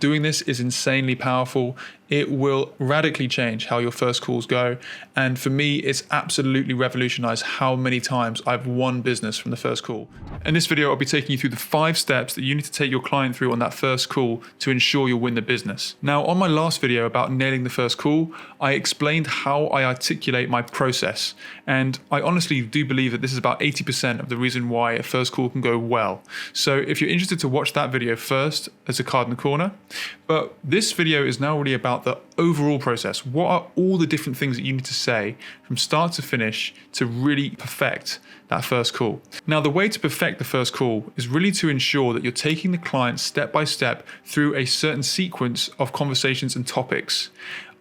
Doing this is insanely powerful. It will radically change how your first calls go. And for me, it's absolutely revolutionized how many times I've won business from the first call. In this video, I'll be taking you through the 5 steps that you need to take your client through on that first call to ensure you'll win the business. Now, on my last video about nailing the first call, I explained how I articulate my process. And I honestly do believe that this is about 80% of the reason why a first call can go well. So if you're interested to watch that video first, there's a card in the corner. But this video is now really about the overall process. What are all the different things that you need to say from start to finish to really perfect that first call? Now, the way to perfect the first call is really to ensure that you're taking the client step by step through a certain sequence of conversations and topics.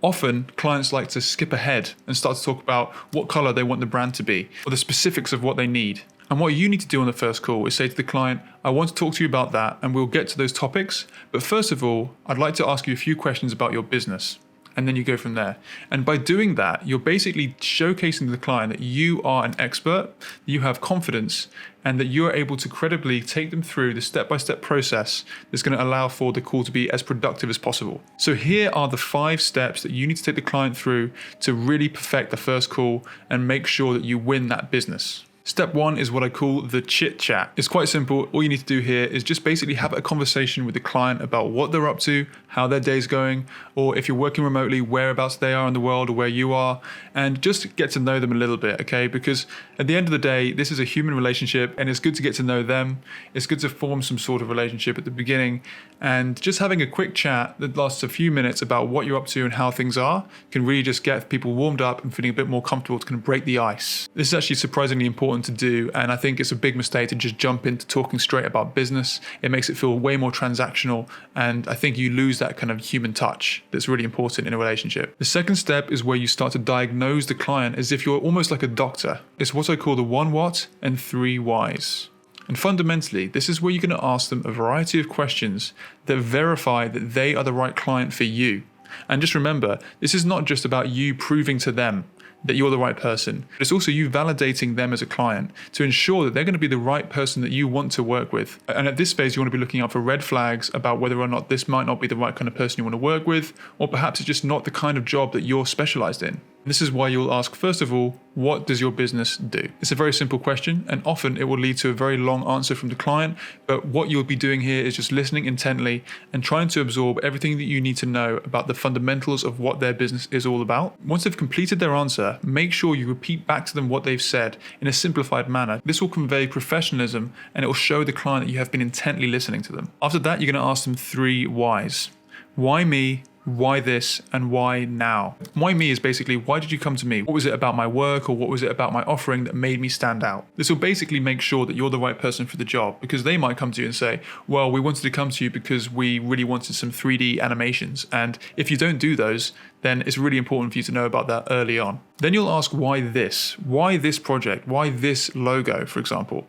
Often, clients like to skip ahead and start to talk about what color they want the brand to be or the specifics of what they need. And what you need to do on the first call is say to the client, I want to talk to you about that and we'll get to those topics. But first of all, I'd like to ask you a few questions about your business. And then you go from there. And by doing that, you're basically showcasing to the client that you are an expert, that you have confidence, and that you're able to credibly take them through the step-by-step process that's going to allow for the call to be as productive as possible. So here are the 5 steps that you need to take the client through to really perfect the first call and make sure that you win that business. Step 1 is what I call the chit chat. It's quite simple. All you need to do here is just basically have a conversation with the client about what they're up to, how their day's going, or if you're working remotely, whereabouts they are in the world or where you are, and just get to know them a little bit, okay? Because at the end of the day, this is a human relationship and it's good to get to know them. It's good to form some sort of relationship at the beginning, and just having a quick chat that lasts a few minutes about what you're up to and how things are can really just get people warmed up and feeling a bit more comfortable to kind of break the ice. This is actually surprisingly important to do, and I think it's a big mistake to just jump into talking straight about business. It makes it feel way more transactional, and I think you lose that kind of human touch that's really important in a relationship. The second step is where you start to diagnose the client as if you're almost like a doctor. It's what I call the 1 what and 3 whys. And fundamentally, this is where you're going to ask them a variety of questions that verify that they are the right client for you. And just remember, this is not just about you proving to them that you're the right person. It's also you validating them as a client to ensure that they're going to be the right person that you want to work with. And at this phase, you want to be looking out for red flags about whether or not this might not be the right kind of person you want to work with, or perhaps it's just not the kind of job that you're specialized in. This is why you'll ask, first of all, what does your business do? It's a very simple question, and often it will lead to a very long answer from the client, but what you'll be doing here is just listening intently and trying to absorb everything that you need to know about the fundamentals of what their business is all about. Once they've completed their answer, make sure you repeat back to them what they've said in a simplified manner. This will convey professionalism, and it will show the client that you have been intently listening to them. After that, you're going to ask them 3 whys. Why me? Why this, and why now? Why me is basically, why did you come to me? What was it about my work or what was it about my offering that made me stand out? This will basically make sure that you're the right person for the job, because they might come to you and say, well, we wanted to come to you because we really wanted some 3D animations. And if you don't do those, then it's really important for you to know about that early on. Then you'll ask, why this? Why this project? Why this logo, for example?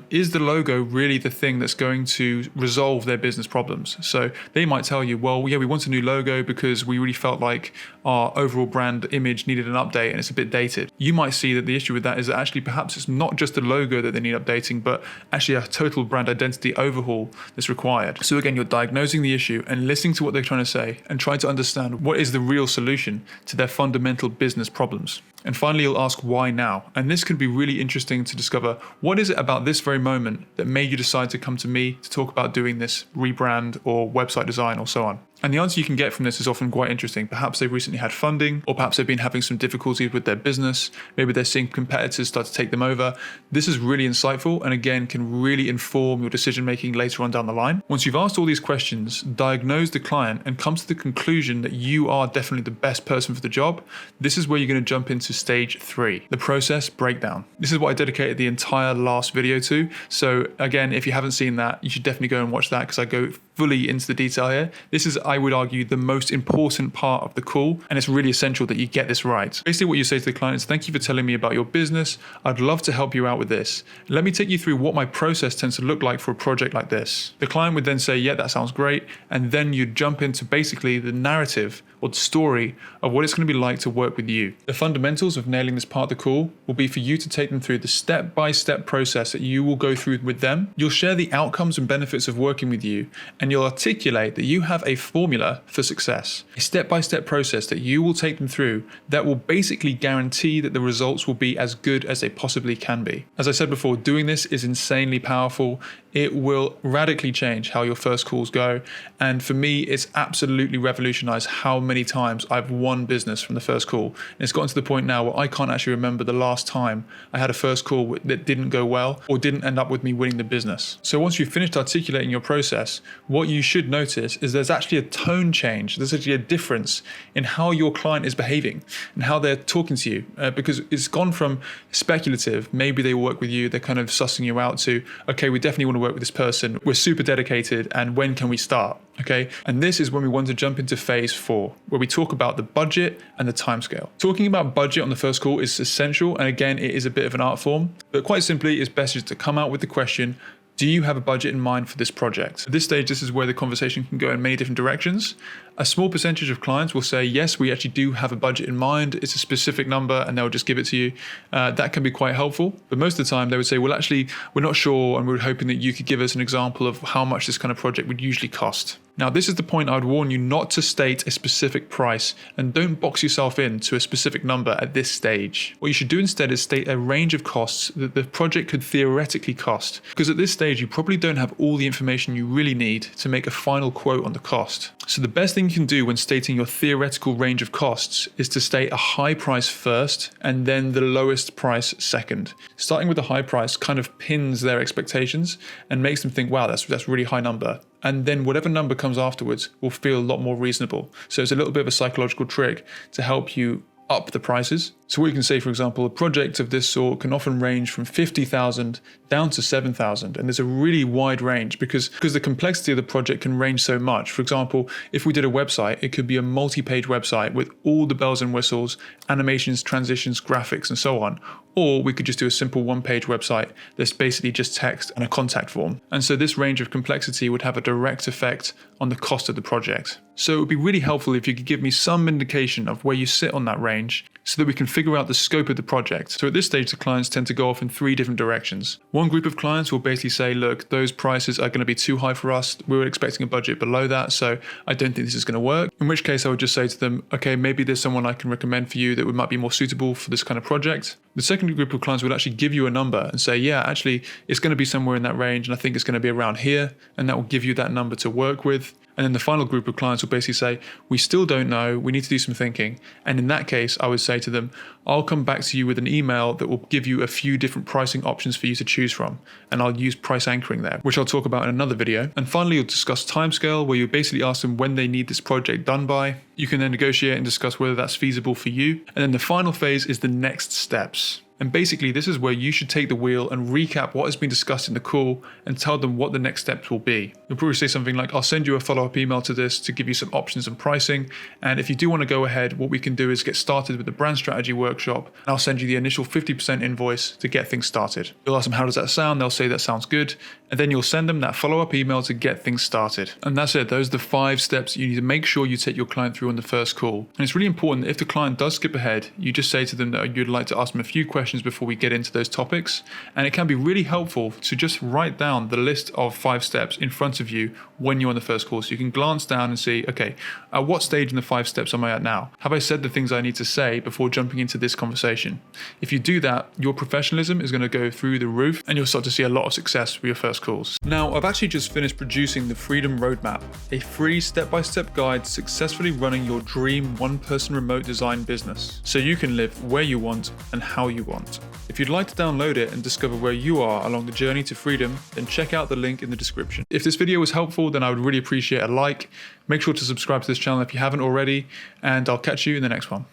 Is the logo really the thing that's going to resolve their business problems? So they might tell you, well, yeah, we want a new logo because we really felt like our overall brand image needed an update and it's a bit dated. You might see that the issue with that is that actually perhaps it's not just the logo that they need updating, but actually a total brand identity overhaul that's required. So again, you're diagnosing the issue and listening to what they're trying to say and trying to understand what is the real solution to their fundamental business problems. And finally, you'll ask, why now? And this can be really interesting to discover, what is it about this very moment that made you decide to come to me to talk about doing this rebrand or website design or so on? And the answer you can get from this is often quite interesting. Perhaps they've recently had funding, or perhaps they've been having some difficulties with their business. Maybe they're seeing competitors start to take them over. This is really insightful and again can really inform your decision making later on down the line. Once you've asked all these questions, diagnose the client and come to the conclusion that you are definitely the best person for the job, this is where you're going to jump into stage 3, the process breakdown. This is what I dedicated the entire last video to. So again, if you haven't seen that, you should definitely go and watch that because I go fully into the detail here. This is, I would argue, the most important part of the call, and it's really essential that you get this right. Basically what you say to the client is, thank you for telling me about your business. I'd love to help you out with this. Let me take you through what my process tends to look like for a project like this. The client would then say, yeah, that sounds great. And then you jump into basically the narrative or the story of what it's going to be like to work with you. The fundamentals of nailing this part of the call will will be for you to take them through the step-by-step process that you will go through with them. You'll share the outcomes and benefits of working with you, and you'll articulate that you have a formula for success, a step-by-step process that you will take them through that will basically guarantee that the results will be as good as they possibly can be. As I said before, doing this is insanely powerful. It will radically change how your first calls go. And for me, it's absolutely revolutionized how many times I've won business from the first call. And it's gotten to the point now where I can't actually remember the last time I had a first call that didn't go well or didn't end up with me winning the business. So once you've finished articulating your process, what you should notice is there's actually a tone change. There's actually a difference in how your client is behaving and how they're talking to you, because it's gone from speculative, maybe they work with you, they're kind of sussing you out, to, okay, we definitely want to work with this person, we're super dedicated, and when can we start? Okay, and this is when we want to jump into phase 4, where we talk about the budget and the timescale. Talking about budget on the first call is essential, and again, it is a bit of an art form, but quite simply, it's best just to come out with the question, do you have a budget in mind for this project? At this stage, this is where the conversation can go in many different directions. A small percentage of clients will say, yes, we actually do have a budget in mind. It's a specific number and they'll just give it to you. That can be quite helpful. But most of the time they would say, well, actually, we're not sure and we're hoping that you could give us an example of how much this kind of project would usually cost. Now, this is the point I would warn you not to state a specific price, and don't box yourself into a specific number at this stage. What you should do instead is state a range of costs that the project could theoretically cost, because at this stage you probably don't have all the information you really need to make a final quote on the cost. So the best thing you can do when stating your theoretical range of costs is to state a high price first and then the lowest price second. Starting with the high price kind of pins their expectations and makes them think, wow, that's a really high number. And then whatever number comes afterwards will feel a lot more reasonable. So it's a little bit of a psychological trick to help you up the prices. So what you can say, for example, a project of this sort can often range from 50,000 down to 7,000. And there's a really wide range because the complexity of the project can range so much. For example, if we did a website, it could be a multi-page website with all the bells and whistles, animations, transitions, graphics, and so on. Or we could just do a simple one-page website that's basically just text and a contact form. And so this range of complexity would have a direct effect on the cost of the project. So it would be really helpful if you could give me some indication of where you sit on that range so that we can figure out the scope of the project. So at this stage, the clients tend to go off in 3 different directions. One group of clients will basically say, look, those prices are going to be too high for us. We were expecting a budget below that, so I don't think this is going to work. In which case I would just say to them, okay, maybe there's someone I can recommend for you that might be more suitable for this kind of project. The second group of clients will actually give you a number and say, yeah, actually, it's going to be somewhere in that range, and I think it's going to be around here, and that will give you that number to work with. And then the final group of clients will basically say, we still don't know, we need to do some thinking. And in that case, I would say to them, I'll come back to you with an email that will give you a few different pricing options for you to choose from. And I'll use price anchoring there, which I'll talk about in another video. And finally, you'll discuss timescale, where you basically ask them when they need this project done by. You can then negotiate and discuss whether that's feasible for you. And then the final phase is the next steps. And basically, this is where you should take the wheel and recap what has been discussed in the call and tell them what the next steps will be. You'll probably say something like, I'll send you a follow-up email to this to give you some options and pricing. And if you do want to go ahead, what we can do is get started with the brand strategy workshop. And I'll send you the initial 50% invoice to get things started. You'll ask them, how does that sound? They'll say that sounds good. And then you'll send them that follow-up email to get things started. And that's it. Those are the 5 steps you need to make sure you take your client through on the first call. And it's really important that if the client does skip ahead, you just say to them that you'd like to ask them a few questions before we get into those topics. And it can be really helpful to just write down the list of 5 steps in front of you when you're on the first call. So you can glance down and see, okay, at what stage in the 5 steps am I at now? Have I said the things I need to say before jumping into this conversation? If you do that, your professionalism is going to go through the roof and you'll start to see a lot of success with your first calls. Now, I've actually just finished producing the Freedom Roadmap, a free step-by-step guide to successfully running your dream one-person remote design business, so you can live where you want and how you want. If you'd like to download it and discover where you are along the journey to freedom, then check out the link in the description. If this video was helpful, then I would really appreciate a like. Make sure to subscribe to this channel if you haven't already, and I'll catch you in the next one.